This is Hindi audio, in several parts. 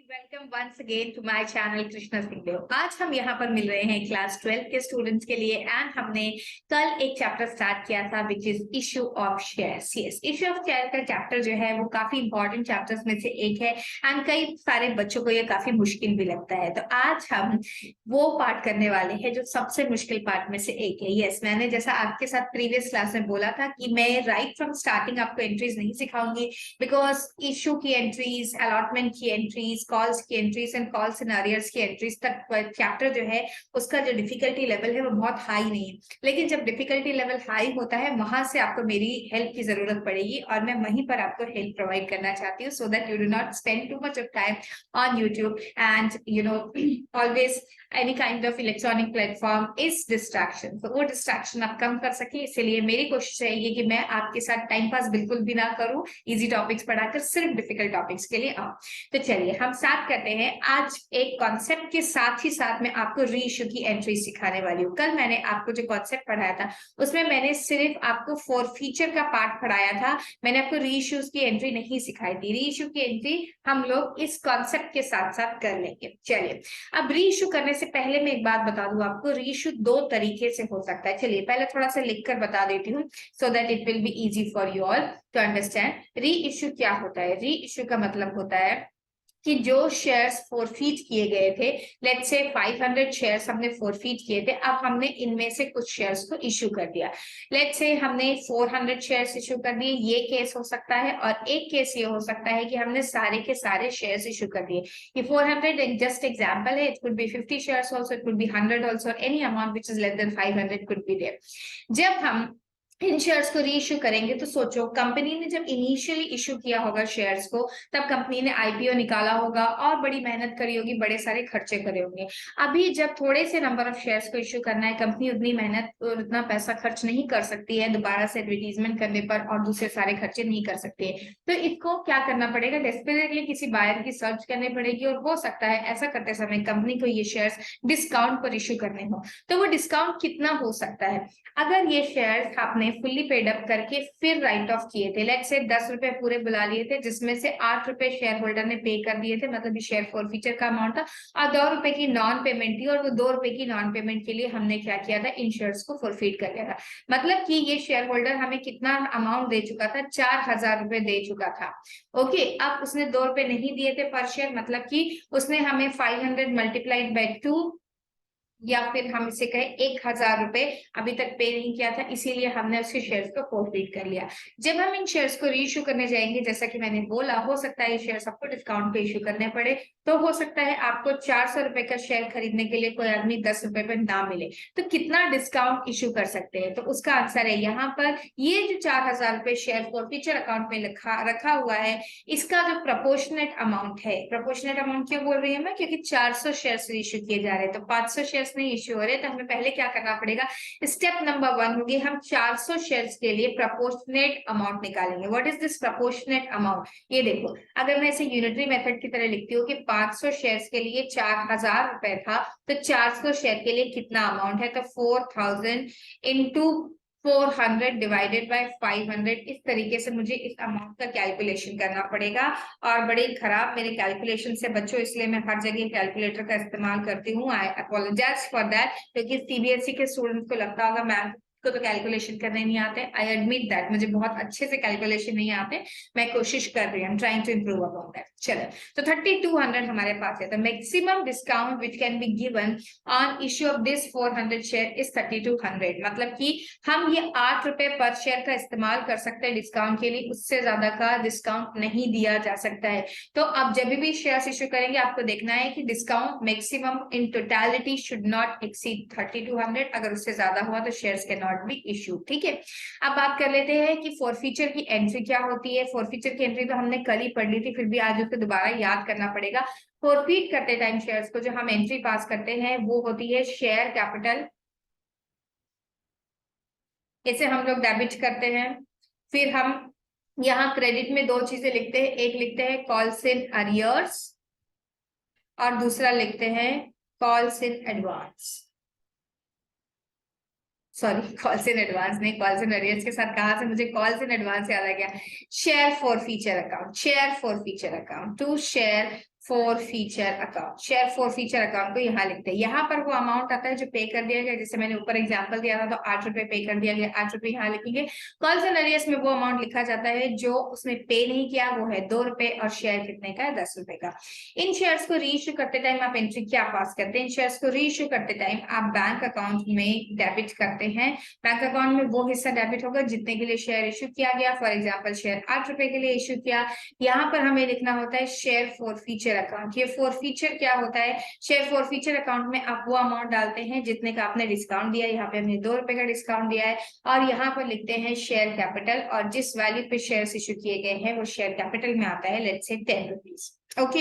Welcome once again to my channel Krishna Singhdeo. आज हम यहाँ पर मिल रहे हैं क्लास 12 के स्टूडेंट्स के लिए एंड हमने कल एक चैप्टर स्टार्ट किया था which is issue of shares. Yes, issue of share का चैप्टर जो है वो काफी इंपॉर्टेंट चैप्टर्स में से एक है एंड कई सारे बच्चों को ये काफी मुश्किल भी लगता है। तो आज हम वो पार्ट करने वाले हैं जो सबसे मुश्किल पार्ट में से एक है। यस, मैंने जैसा आपके साथ प्रीवियस क्लास में बोला था कि मैं राइट फ्रॉम स्टार्टिंग आपको एंट्रीज नहीं सिखाऊंगी बिकॉज इशू की एंट्रीज, अलॉटमेंट की एंट्रीज, कॉल्स की entries and calls and arrears की एंट्रीज तक चैप्टर जो है उसका जो डिफिकल्टी लेवल है वो बहुत हाई नहीं है। लेकिन जब डिफिकल्टी लेवल हाई होता है वहां से आपको मेरी हेल्प की जरूरत पड़ेगी और मैं वहीं पर आपको हेल्प प्रोवाइड करना चाहती हूँ so that you do not spend too much of time on YouTube and you know always any kind of electronic platform is distraction. तो वो डिस्ट्रैक्शन आप कम कर सके इसलिए मेरी कोशिश रहेगी कि मैं आपके साथ टाइम पास बिल्कुल भी ना करूं, इजी टॉपिक्स पढ़ाकर सिर्फ डिफिकल्ट टॉपिक्स के लिए आओ। तो चलिए हम स्टार्ट करते हैं। आज एक कॉन्सेप्ट के साथ ही साथ मैं आपको री इशू की एंट्री सिखाने वाली हूँ। कल मैंने आपको जो कॉन्सेप्ट पढ़ाया था उसमें मैंने सिर्फ आपको फॉर फीचर का पार्ट पढ़ाया था, मैंने आपको री इश्यूज की एंट्री नहीं सिखाई थी। री इशू की एंट्री हम लोग इस कॉन्सेप्ट के साथ साथ कर लेंगे। चलिए, अब री इशू करने से पहले मैं एक बात बता दूं आपको, री इशू दो तरीके से हो सकता है। चलिए पहले थोड़ा सा लिखकर बता देती हूँ so that it will be easy for you all to understand. Reissue क्या होता है? री इशू का मतलब होता है कि जो शेयर्स फोरफीट किए गए थे, लेट्स से 500 शेयर्स हमने फोरफीट किए थे, अब हमने इनमें से कुछ शेयर्स को इश्यू कर दिया। लेट्स से हमने 400 शेयर्स इश्यू कर दिए, ये केस हो सकता है। और एक केस ये हो सकता है कि हमने सारे के सारे शेयर्स इश्यू कर दिए। ये 400 एक जस्ट एग्जांपल है, it could be 50 shares also, it could be 100 also, any amount which is less than 500 could be there. जब हम इन शेयर्स को री इश्यू करेंगे तो सोचो, कंपनी ने जब इनिशियली इश्यू किया होगा शेयर्स को तब कंपनी ने आईपीओ निकाला होगा और बड़ी मेहनत करी होगी, बड़े सारे खर्चे करे होंगे। अभी जब थोड़े से नंबर ऑफ शेयर्स को इश्यू करना है, कंपनी उतनी मेहनत और उतना पैसा खर्च नहीं कर सकती है दोबारा से एडवर्टीजमेंट करने पर और दूसरे सारे खर्चे नहीं कर सकती है। तो इसको क्या करना पड़ेगा? डेस्परेटली किसी बायर की सर्च करनी पड़ेगी और हो सकता है ऐसा करते समय कंपनी को ये शेयर्स डिस्काउंट पर इश्यू करने हो। तो वो डिस्काउंट कितना हो सकता है? अगर ये शेयर्स आपने फुल्ली पेड अप करके फिर राइट ऑफ किए थे, लेट्स से 10 रुपए पूरे बुला लिए थे जिसमें से 8 रुपए शेयर होल्डर ने पे कर दिए थे, मतलब ये शेयर फॉरफीचर का अमाउंट था, और 2 रुपए की नॉन पेमेंट थी और वो 2 रुपए की नॉन पेमेंट के लिए हमने क्या किया था? इन शेयर्स को फॉरफीट कर लिया था। मतलब कि ये शेयर होल्डर हमें कितना अमाउंट दे चुका था? 4000 रुपए दे चुका था। ओके, अब उसने 2 रुपए नहीं दिए थे पर शेयर, मतलब कि उसने हमें 500 मल्टीप्लाइड बाई 2 या फिर हम इसे कहें 1000 रुपए अभी तक पे नहीं किया था, इसीलिए हमने उसके शेयर्स को फॉरफीट कर लिया। जब हम इन शेयर्स को रीइश्यू करने जाएंगे, जैसा कि मैंने बोला, हो सकता है ये शेयर्स आपको डिस्काउंट पे इश्यू करने पड़े, तो हो सकता है आपको 400 रुपए का शेयर खरीदने के लिए कोई आदमी 10 रुपए पे ना मिले, तो कितना डिस्काउंट इश्यू कर सकते हैं? तो उसका आंसर है यहाँ पर ये जो 4000 रुपए शेयर फॉरफीचर अकाउंट में रखा हुआ है, इसका जो प्रोपोर्शनेट अमाउंट है, प्रोपोर्शनेट अमाउंट क्यों बोल रही हूँ मैं? क्योंकि 400 शेयर्स इश्यू किए जा रहे हैं तो 500 शेयर्स नहीं इश्यू हो रहे, तो हमें पहले क्या करना पड़ेगा? स्टेप नंबर 1 होगी, हम 400 शेयर्स के लिए प्रोपोर्शनेट अमाउंट निकालेंगे। What is this proportionate amount? ये देखो, अगर मैं इसे यूनिटरी मेथड की तरह लिखती हूँ कि 500 शेयर्स के लिए 4000 रुपए था, तो 400 शेयर के लिए कितना अमाउंट है? तो 4000 इंटू 400 डिवाइडेड बाय 500, इस तरीके से मुझे इस अमाउंट का कैलकुलेशन करना पड़ेगा। और बड़े खराब मेरे कैलकुलेशन से बच्चों, इसलिए मैं हर जगह कैलकुलेटर का इस्तेमाल करती हूँ। आई अपोलोजाइज फॉर दैट, क्योंकि सीबीएसई के स्टूडेंट्स को लगता होगा मैम को तो कैलकुलेशन करने नहीं आते। आई एडमिट दैट मुझे बहुत अच्छे से कैलकुलेशन नहीं आते, मैं कोशिश कर रही हूँ, trying to improve upon that. चलो, तो 3200 हमारे पास है। तो maximum discount which can be given on issue of this 400 share is 3200। मतलब कि हम ये 8 रुपए पर शेयर का इस्तेमाल कर सकते हैं डिस्काउंट के लिए, उससे ज्यादा का डिस्काउंट नहीं दिया जा सकता है। तो अब जब भी शेयर इश्यू करेंगे आपको देखना है कि discount maximum in totality should not exceed 3200, अगर उससे ज्यादा हुआ तो shares can not be issue. ठीक है, अब बात कर लेते हैं कि फॉरफीचर की एंट्री क्या होती है। फॉरफीचर की एंट्री तो हमने कल ही पढ़ ली थी, फिर भी आज उसको दोबारा याद करना पड़ेगा। फॉरफीट करते टाइम शेयर्स को जो हम एंट्री पास करते हैं वो होती है शेयर कैपिटल, इसे हम लोग डेबिट करते हैं। फिर हम यहाँ क्रेडिट में दो चीजें लिखते हैं, एक लिखते हैं कॉल्स इन अरियर्स और दूसरा लिखते हैं calls in advance. Sorry, calls in advance नहीं, कॉल्स इन अरियर्स के साथ कहां से मुझे कॉल्स इन एडवांस याद आ गया? Share forfeiture account, share forfeiture account, to share forfeiture account, share forfeiture account को यहाँ लिखते हैं। यहाँ पर वो अमाउंट आता है जो पे कर दिया गया, जैसे मैंने ऊपर एग्जांपल दिया था तो 8 रुपए पे कर दिया गया, 8 रुपए यहाँ लिखेंगे। कॉल्स एंड अरियर्स में वो अमाउंट लिखा जाता है जो उसने पे नहीं किया, वो है 2 रुपए, और शेयर कितने का है, 10 रुपए का। इन शेयर्स को रीइश्यू करते टाइम आप एंट्री क्या पास करते हैं, इन शेयर्स को रीइश्यू करते टाइम आप बैंक अकाउंट में डेबिट करते हैं। बैंक अकाउंट में वो हिस्सा डेबिट होगा जितने के लिए शेयर इश्यू किया गया। फॉर एग्जाम्पल शेयर 8 रुपए के लिए इश्यू किया, यहाँ पर हमें लिखना होता है शेयर फॉर फीचर अकाउंट। ये फॉर फीचर क्या होता है, शेयर फॉर फीचर अकाउंट में आप वो अमाउंट डालते हैं जितने का आपने डिस्काउंट दिया, यहाँ पे हमने 2 रुपए का डिस्काउंट दिया है, और यहाँ पर लिखते हैं शेयर कैपिटल, और जिस वैल्यू पे शेयर्स इश्यू किए गए हैं वो शेयर कैपिटल में आता है, लेट्स से 10 रुपीज। ओके,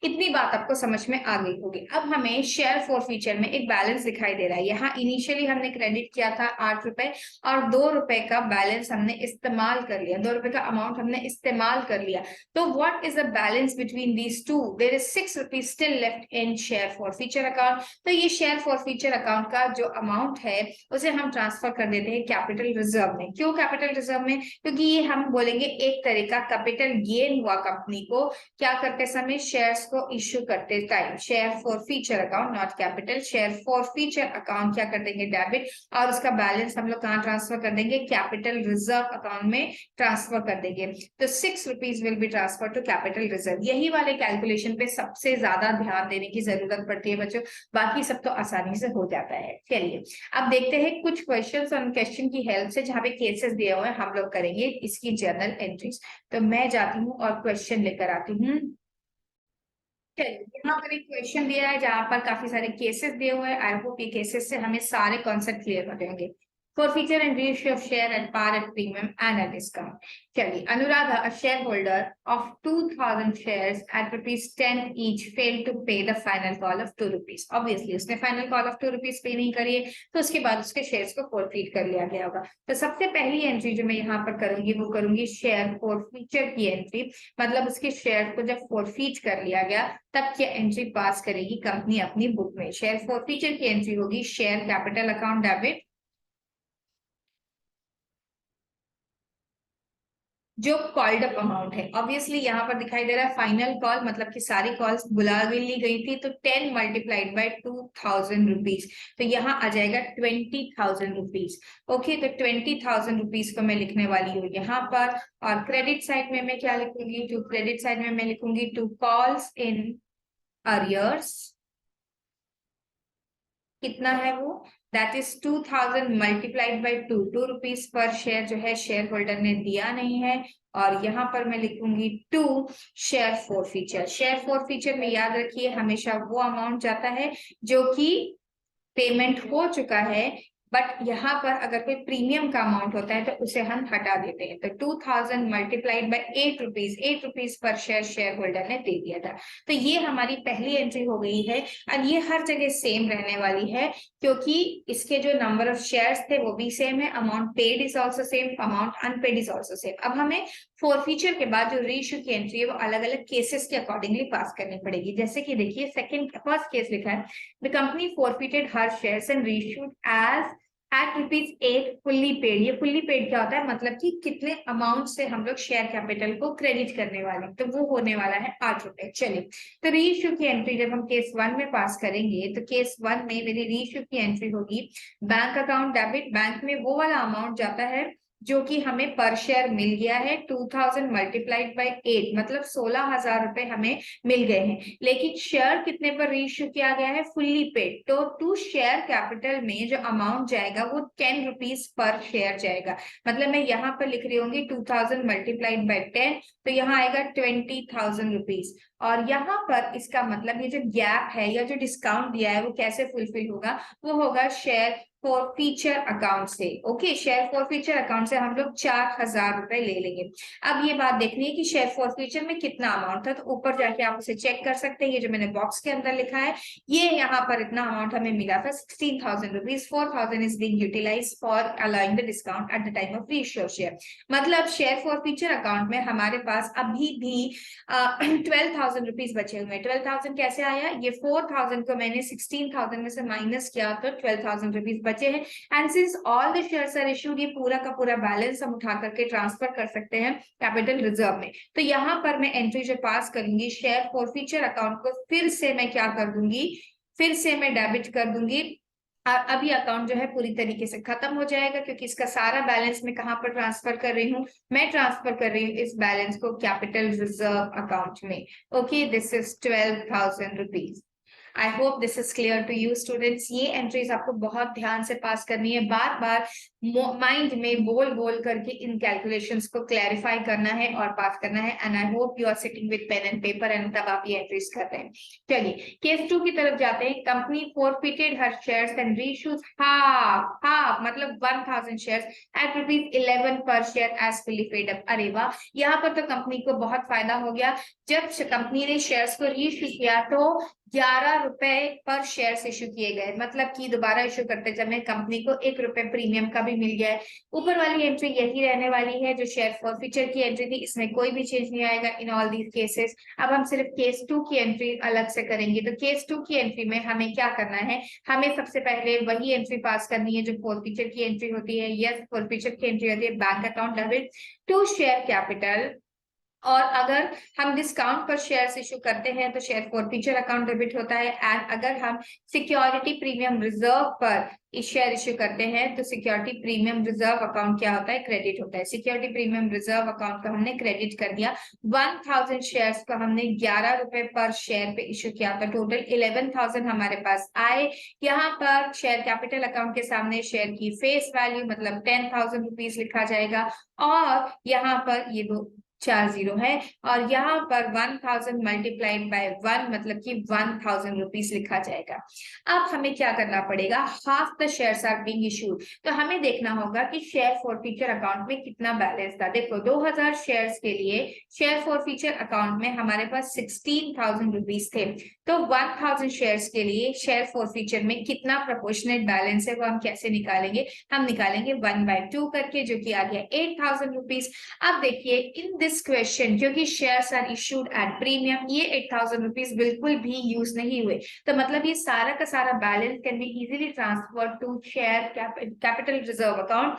इतनी बात आपको समझ में आ गई होगी। अब हमें शेयर फॉर फीचर में एक बैलेंस दिखाई दे रहा है। यहाँ इनिशियली हमने क्रेडिट किया था 8 रुपए, और 2 रुपए का बैलेंस हमने इस्तेमाल कर लिया, 2 रुपए का अमाउंट हमने इस्तेमाल कर लिया। तो what is the balance between these two, there is 6 rupees still left in share forfeiture account. तो ये शेयर फॉर फीचर अकाउंट का जो अमाउंट है उसे हम ट्रांसफर कर देते हैं कैपिटल रिजर्व में। क्यों कैपिटल रिजर्व में, क्योंकि ये हम बोलेंगे एक तरह का कैपिटल गेन हुआ कंपनी को क्या करते समय, शेयर्स को इश्यू करते time. Share forfeiture account, not capital, share forfeiture account क्या कर देंगे, डेबिट, और उसका बैलेंस हम लोग कहाँ ट्रांसफर कर देंगे, कैपिटल रिजर्व अकाउंट में ट्रांसफर कर देंगे। तो 6 rupees will be transfer to capital reserve. यही वाले कैलकुलेशन पे सबसे ज्यादा ध्यान देने की जरूरत पड़ती है बच्चों, बाकी सब तो आसानी से हो जाता है। चलिए अब देखते हैं कुछ क्वेश्चंस और क्वेश्चन की हेल्प से जहाँ पे केसेस दिए हुए हैं हम लोग करेंगे इसकी जर्नल एंट्रीज। तो मैं जाती हूँ और क्वेश्चन लेकर आती हूँ। यहाँ पर एक क्वेश्चन दिया है जहां पर काफी सारे केसेस दिए हुए हैं। आई होप ये केसेस से हमें सारे कॉन्सेप्ट क्लियर हो जाएंगे। Forfeiture and ratio of share at par at premium and at discount. चलिए, Anuradha a share holder of 2000 shares at ₹10 each fail to pay the final call of 2 rupees. Obviously उसने final call of 2 rupees pay नहीं करी है, तो उसके बाद उसके शेयर्स को फॉरफीट कर लिया गया होगा। तो सबसे पहली एंट्री जो मैं यहाँ पर करूंगी वो करूंगी शेयर फॉरफीचर की एंट्री, मतलब उसके शेयर को जब फॉरफीट कर लिया गया तब क्या एंट्री पास करेगी कंपनी अपनी बुक में। शेयर फॉरफीचर की एंट्री होगी शेयर कैपिटल अकाउंट डेबिट, जो कॉल्ड अप अमाउंट है। ऑब्वियसली यहाँ पर दिखाई दे रहा है फाइनल कॉल, मतलब कि सारी कॉल्स बुला ली गई थी, तो 10 मल्टीप्लाइड बाय 2000 रुपीज, तो यहाँ आ जाएगा 20,000 रुपीज। ओके, तो 20,000 रुपीज को मैं लिखने वाली हूँ यहाँ पर, और क्रेडिट साइड में मैं क्या लिखूंगी, टू क्रेडिट साइड में मैं लिखूंगी टू कॉल्स इन अरियर्स। कितना है वो, that is 2000 multiplied by 2 rupees per share जो है शेयर होल्डर ने दिया नहीं है। और यहाँ पर मैं लिखूंगी 2 share for feature. Share for feature में याद रखिए हमेशा वो अमाउंट जाता है जो कि पेमेंट हो चुका है, बट यहाँ पर अगर कोई प्रीमियम का अमाउंट होता है तो उसे हम हटा देते हैं। तो 2000 multiplied by 8 rupees per share share holder ने दे दिया था। तो ये हमारी पहली एंट्री हो गई है, और ये हर जगह सेम रहने वाली है क्योंकि इसके जो नंबर ऑफ शेयर्स थे वो भी सेम है, amount paid is also same, amount unpaid is also same. अब हमें फॉरफीचर के बाद जो रीइश्यू की एंट्री है वो अलग अलग केसेस के अकॉर्डिंगली पास करनी पड़ेगी। जैसे कि देखिए फर्स्ट केस लिखा है, the company forfeited her shares and reissued as at ₹8 fully paid. ये फुल्ली पेड क्या होता है, मतलब कि कितने अमाउंट से हम लोग शेयर कैपिटल को क्रेडिट करने वाले हैं, तो वो होने वाला है 8 रुपए। चलिए, तो रीइश्यू की एंट्री जब हम केस 1 में पास करेंगे तो केस 1 में मेरी रीइश्यू की एंट्री होगी बैंक अकाउंट डेबिट। बैंक में वो वाला अमाउंट जाता है जो कि हमें पर शेयर मिल गया है, 2000 मल्टीप्लाइड बाय 8, मतलब 16,000 रुपए हमें मिल गए हैं। लेकिन शेयर कितने पर रीइश्यू किया गया है, फुल्ली पेड, तो टू शेयर कैपिटल में जो अमाउंट जाएगा वो 10 रुपीज पर शेयर जाएगा। मतलब मैं यहाँ पर लिख रही होंगी 2000 मल्टीप्लाइड बाय 10, तो यहाँ आएगा 20,000 रुपीज। और यहाँ पर इसका मतलब ये जो गैप है या जो डिस्काउंट दिया है वो कैसे फुलफिल होगा, वो होगा शेयर फॉर फीचर अकाउंट से। Okay, share forfeiture account से हम लोग 4,000 रुपए ले लेंगे। अब ये बात देखनी है कि शेयर फॉर फीचर में कितना अमाउंट था, तो ऊपर जाके आप उसे चेक कर सकते हैं। ये जो मैंने बॉक्स के अंदर लिखा है, ये यहाँ पर इतना अमाउंट हमें मिला था 16,000 rupees. 4,000 is being utilized for allowing the discount at the time of reissue share. मतलब शेयर फॉर फीचर अकाउंट में हमारे पास अभी भी 12,000 रुपीज बचे हुए हैं। 12,000 कैसे आया, ये 4,000 को मैंने 16,000 में से माइनस किया तो 12,000 रुपीज बचे हैं। And since all the shares are issued, ये पूरा का पूरा बैलेंस हम उठा करके ट्रांसफर कर सकते हैं कैपिटल रिजर्व में। तो यहाँ पर मैं एंट्री जो पास करूंगी शेयर फॉरफीचर अकाउंट को फिर से मैं क्या कर दूंगी, फिर से मैं डेबिट कर दूंगी। अभी अकाउंट जो है पूरी तरीके से खत्म हो जाएगा, क्योंकि इसका सारा बैलेंस मैं कहां पर ट्रांसफर कर रही हूँ, मैं ट्रांसफर कर रही हूँ इस बैलेंस को कैपिटल रिजर्व अकाउंट में। Okay, this is 12,000 rupees. I hope this is clear to you students. ये एंट्रीज आपको बहुत ध्यान से पास करनी है, बार बार माइंड में बोल बोल करके इन कैलकुलेशंस को क्लैरिफाई करना है और पास करना है। And I hope you are sitting with pen and paper and तब आप ये एंट्रीज कर रहे हैं। चलिए केस 2 की तरफ जाते हैं। Company forfeited her shares and reissues half मतलब 1,000 shares at ₹11 per share as fully paid up। अरे वाह, यहाँ पर तो कंपनी को बहुत फायदा हो गया। जब कंपनी ने शेयर्स को रीइश्यू किया तो 11 रुपए पर शेयर इश्यू किए गए, मतलब कि दोबारा इश्यू करते समय कंपनी को 1 रुपए प्रीमियम का भी मिल गया है। ऊपर वाली एंट्री यही रहने वाली है जो शेयर फॉरफीचर की एंट्री थी, इसमें कोई भी चेंज नहीं आएगा इन ऑल दीज केसेस। अब हम सिर्फ केस 2 की एंट्री अलग से करेंगे। तो केस 2 की एंट्री में हमें क्या करना है, हमें सबसे पहले वही एंट्री पास करनी है जो फॉरफीचर की एंट्री होती है। यस, फॉरफीचर की एंट्री होती है bank account debit to share capital, और अगर हम डिस्काउंट पर शेयर्स इशू करते हैं तो शेयर फॉरफीचर अकाउंट डेबिट होता है। एंड अगर हम सिक्योरिटी प्रीमियम रिजर्व पर शेयर इशू करते हैं तो सिक्योरिटी प्रीमियम रिजर्व अकाउंट क्या होता है, क्रेडिट होता है। सिक्योरिटी प्रीमियम रिजर्व अकाउंट को हमने क्रेडिट कर दिया। 1,000 शेयर्स को हमने 11 रुपए पर शेयर पे इशू किया, तो टोटल 11,000 हमारे पास आए। यहाँ पर शेयर कैपिटल अकाउंट के सामने शेयर की फेस वैल्यू मतलब 10,000 रुपीज लिखा जाएगा, और यहाँ पर ये दो 4 जीरो है, और यहाँ पर 1,000 मल्टीप्लाइड बाय 1 मतलब कि 1,000 रुपीज लिखा जाएगा। अब हमें क्या करना पड़ेगा, half the shares are being issued, तो हमें देखना होगा कि शेयर फॉरफीचर अकाउंट में कितना बैलेंस था। देखो 2,000 शेयर्स के लिए शेयर फॉरफीचर अकाउंट में हमारे पास 16,000 रुपीज थे, तो 1,000 शेयर्स के लिए शेयर फॉरफीचर में कितना प्रोपोर्शनेट बैलेंस है वो हम कैसे निकालेंगे, हम निकालेंगे 1/2 करके, जो कि आ गया 8,000 रुपीज। अब देखिए इन दिस क्वेश्चन, क्योंकि shares are issued at premium, ये 8,000 रुपीज बिल्कुल भी यूज नहीं हुए, तो मतलब ये सारा का सारा balance can be easily transfer to share capital reserve account.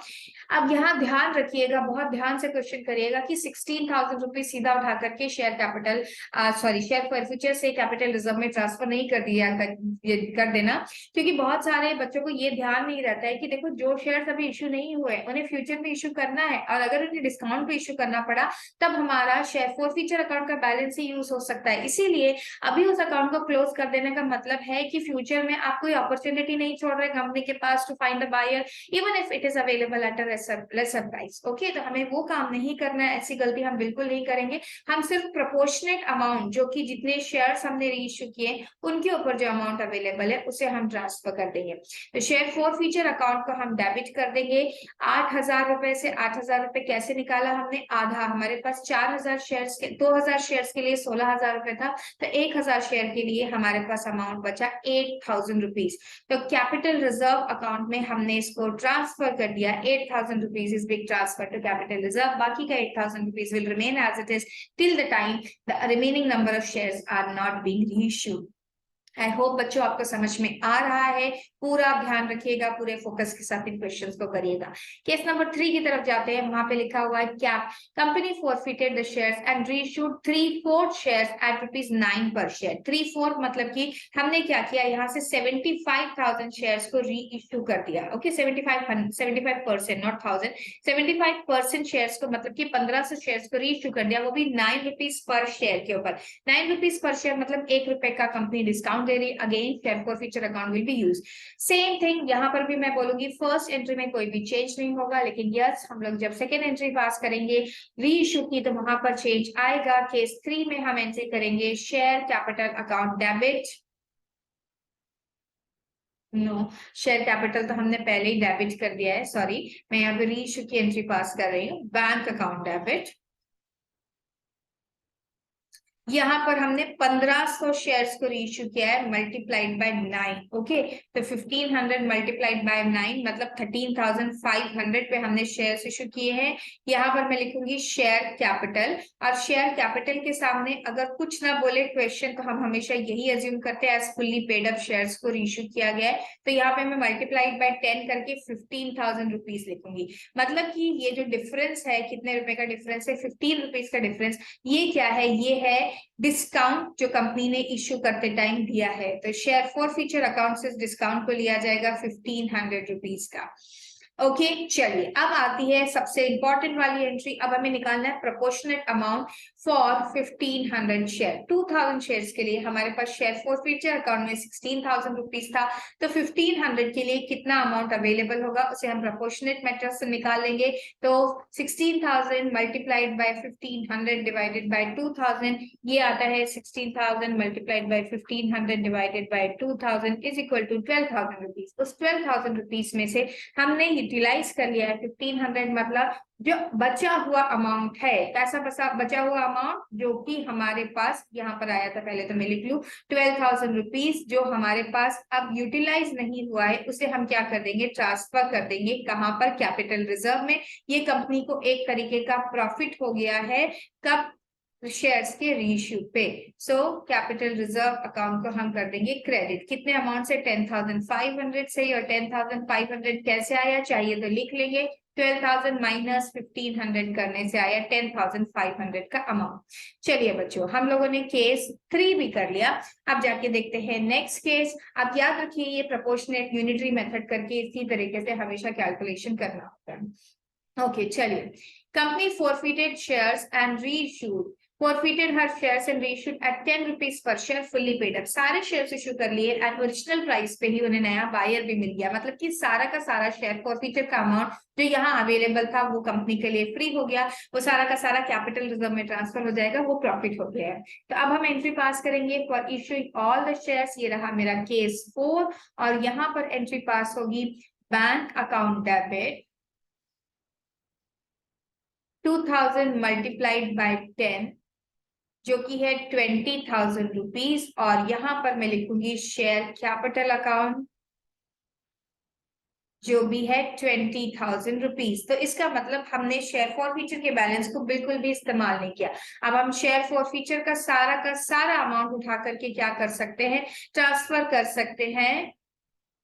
अब यहाँ ध्यान रखिएगा, बहुत ध्यान से क्वेश्चन करिएगा कि 16,000 रुपीज सीधा उठा करके शेयर कैपिटल शेयर फॉरफीचर से कैपिटल रिजर्व में ट्रांसफर नहीं कर देना, क्योंकि बहुत सारे बच्चों को ये ध्यान नहीं रहता है कि देखो जो शेयर्स अभी इशू नहीं हुए उन्हें फ्यूचर में इशू करना है, और अगर उन्हें डिस्काउंट पे इशू करना पड़ा तब हमारा शेयर फॉरफीचर अकाउंट का बैलेंस ही यूज हो सकता है। इसीलिए अभी उस अकाउंट को क्लोज कर देने का मतलब है कि फ्यूचर में आप कोई अपॉर्चुनिटी नहीं छोड़ रहे कंपनी के पास to find a buyer even if it is available at a lesser price. Okay, तो हमें वो काम नहीं करना है, ऐसी गलती हम बिल्कुल नहीं करेंगे। हम सिर्फ प्रोपोर्शनेट अमाउंट, जो कि जितने शेयर्स हमने रीइश्यू किए उनके ऊपर जो अमाउंट अवेलेबल है उसे हम ट्रांसफर कर देंगे। तो शेयर फॉरफीचर अकाउंट को हम डेबिट कर देंगे 8,000 रुपए से। 8,000 रुपए कैसे निकाला हमने, आधा हमारे पास 4,000 शेयर्स के 2,000 शेयर्स के लिए 16,000 रुपए था, तो 1,000 शेयर के लिए हमारे पास अमाउंट बचा 8,000 रुपीज। तो कैपिटल रिजर्व अकाउंट में हमने इसको ट्रांसफर कर दिया। 8,000 rupees is being transfer to capital reserve, बाकी का 8,000 rupees will remain as it is till the time the remaining number of shares are not being reissued. I hope बच्चों आपको समझ में आ रहा है, पूरा ध्यान रखिएगा, पूरे फोकस के साथ इन क्वेश्चंस को करिएगा। केस नंबर 3 की तरफ जाते हैं, वहां पे लिखा हुआ है cap company forfeited the shares and reissued 3/4 shares at ₹9 पर शेयर। 3/4 मतलब कि हमने क्या किया, यहाँ से 75,000 शेयर्स को रीइश्यू कर दिया। ओके, 75% नॉट 1000, 75% शेयर्स को मतलब कि 1500 शेयर्स को रीइश्यू कर दिया, वो भी ₹9 पर शेयर के ऊपर। ₹9 पर शेयर मतलब 1 रुपए का कंपनी डिस्काउंट दे रही। Again share forfeiture account will be use. Same thing यहाँ पर भी मैं बोलूंगी, फर्स्ट एंट्री में कोई भी चेंज नहीं होगा, लेकिन यस हम लोग जब सेकेंड एंट्री पास करेंगे री इशू की तो वहां पर चेंज आएगा। केस 3 में हम एंट्री करेंगे share capital account debit. No, share capital तो हमने पहले ही डेबिट कर दिया है, सॉरी, मैं यहाँ पे री इशू की एंट्री पास कर रही हूँ। बैंक अकाउंट डेबिट यहाँ पर हमने 1500 शेयर्स को रीइश्यू किया है मल्टीप्लाइड बाय 9। ओके, तो 1500 मल्टीप्लाइड बाय 9 मतलब 13,500 पे हमने शेयर्स इश्यू किए हैं। यहाँ पर मैं लिखूंगी शेयर कैपिटल, और शेयर कैपिटल के सामने अगर कुछ ना बोले क्वेश्चन तो हम हमेशा यही अज्यूम करते हैं as fully paid up shares को रीइश्यू किया गया है। तो यहाँ पे मैं मल्टीप्लाइड बाय 10 करके 15,000 रुपीज लिखूंगी। मतलब कि ये जो डिफरेंस है, कितने रुपए का डिफरेंस है, 15 रुपीज का डिफरेंस, ये क्या है, ये है डिस्काउंट जो कंपनी ने इश्यू करते टाइम दिया है। तो शेयर फॉर फ्यूचर अकाउंट से डिस्काउंट को लिया जाएगा 1500 रुपीज का। ओके, चलिए अब आती है सबसे इंपॉर्टेंट वाली एंट्री। अब हमें निकालना है proportionate amount for 1500 share. 2000 shares के लिए हमारे पास शेयर फॉर फ्यूचर अकाउंट में 16,000 रुपीज था, तो 1500 के लिए कितना अमाउंट अवेलेबल होगा उसे हम प्रोपोर्शनेट मेथड से निकाल लेंगे। तो 16,000 मल्टीप्लाइड बाय 1500 डिवाइडेड बाय 2000, ये आता है 16,000 multiplied by 1500 divided by 2000 is equal to 12,000 rupees. उस 12,000 रुपीज में से हमने यूटिलाइज कर लिया है 1500, मतलब जो बचा हुआ अमाउंट है, कैसा बचा हुआ अमाउंट जो कि हमारे पास यहाँ पर आया था, पहले तो मैं लिख लूं 12,000 रुपीज जो हमारे पास अब यूटिलाइज नहीं हुआ है, उसे हम क्या कर देंगे, ट्रांसफर कर देंगे कहां पर, कैपिटल रिजर्व में। ये कंपनी को एक तरीके का प्रॉफिट हो गया है, कब, शेयर्स के रीइश्यू पे। सो कैपिटल रिजर्व अकाउंट को हम कर देंगे क्रेडिट। कितने अमाउंट से, 10,500 से। और 10,500 कैसे आया, चाहिए तो लिख लेंगे, 12,000 माइनस 1500 करने से आया 10,500 का अमाउंट। चलिए बच्चों, हम लोगों ने केस 3 भी कर लिया। अब जाके देखते हैं नेक्स्ट केस। अब याद रखिए ये प्रोपोर्शनेट यूनिटरी मेथड करके इसी तरीके से हमेशा कैलकुलेशन करना होता है। ओके, चलिए। Company forfeited shares and reissued forfeited her shares and reissued at 10 rupees per share fully paid up। सारे शेयर्स इशू कर लिए एंड ओरिजिनल प्राइस पे ही उन्हें नया बायर भी मिल गया। मतलब कि सारा का सारा शेयर forfeited का अमाउंट जो यहाँ अवेलेबल था वो कंपनी के लिए फ्री हो गया, वो सारा का सारा कैपिटल रिजर्व में ट्रांसफर हो जाएगा, वो प्रॉफिट हो गया है। तो अब हम एंट्री पास करेंगे for issuing all the shares. ये रहा मेरा केस 4, और यहाँ पर एंट्री पास होगी bank account debit 2000 multiplied by 10 जो कि है 20,000 रुपीज, और यहां पर मैं लिखूंगी शेयर कैपिटल अकाउंट जो भी है 20,000 रुपीज। तो इसका मतलब हमने शेयर फॉर फ्यूचर के बैलेंस को बिल्कुल भी इस्तेमाल नहीं किया। अब हम शेयर फॉर फ्यूचर का सारा अमाउंट उठा करके क्या कर सकते हैं, ट्रांसफर कर सकते हैं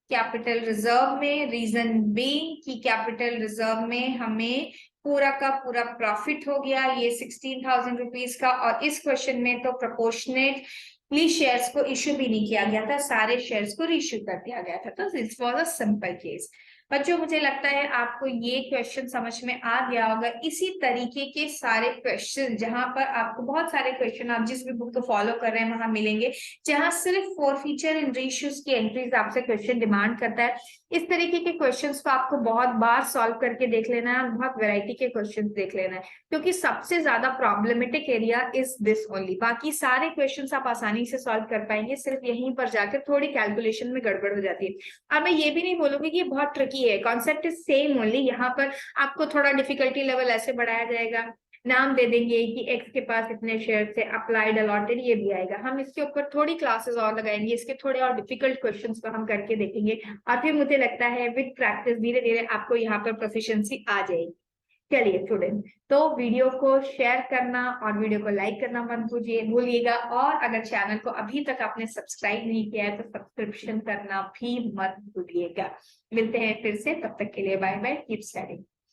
कैपिटल रिजर्व में। रीजन बीइंग कि कैपिटल रिजर्व में हमें पूरा का पूरा प्रॉफिट हो गया ये 16,000 रुपीज का, और इस क्वेश्चन में तो प्रोपोर्शनेटली शेयर्स को इश्यू भी नहीं किया गया था, सारे शेयर्स को रीइश्यू कर दिया गया था। तो this was a simple case. बच्चों मुझे लगता है आपको ये क्वेश्चन समझ में आ गया होगा। इसी तरीके के सारे क्वेश्चन, जहां पर आपको बहुत सारे क्वेश्चन आप जिस भी बुक को फॉलो कर रहे हैं वहां मिलेंगे, जहां सिर्फ फॉर फ्यूचर एंड रीइश्यूज की एंट्रीज आपसे क्वेश्चन डिमांड करता है। इस तरीके के क्वेश्चंस को आपको बहुत बार सॉल्व करके देख लेना है, बहुत वैरायटी के क्वेश्चंस देख लेना है, क्योंकि सबसे ज्यादा problematic area is this only. बाकी सारे क्वेश्चंस आप आसानी से सॉल्व कर पाएंगे, सिर्फ यहीं पर जाकर थोड़ी कैलकुलेशन में गड़बड़ हो जाती है। अब मैं ये भी नहीं बोलूंगी कि ये बहुत ट्रिकी है, कॉन्सेप्ट इज सेम ओनली। यहाँ पर आपको थोड़ा डिफिकल्टी लेवल ऐसे बढ़ाया जाएगा, नाम दे देंगे कि एक्स के पास इतने शेयर से अप्लाइड अलॉटेड, ये भी आएगा। हम इसके ऊपर थोड़ी क्लासेस और लगाएंगे, इसके थोड़े और डिफिकल्ट क्वेश्चंस को हम करके देखेंगे, और फिर मुझे लगता है विद प्रैक्टिस धीरे धीरे आपको यहाँ पर प्रोफिशिएंसी आ जाएगी। चलिए स्टूडेंट, तो वीडियो को शेयर करना और वीडियो को लाइक करना मत भूलिएगा, और अगर चैनल को अभी तक आपने सब्सक्राइब नहीं किया है तो सब्सक्रिप्शन करना भी मत भूलिएगा। मिलते हैं फिर से, तब तक के लिए बाय बाय, कीप स्टडीइंग।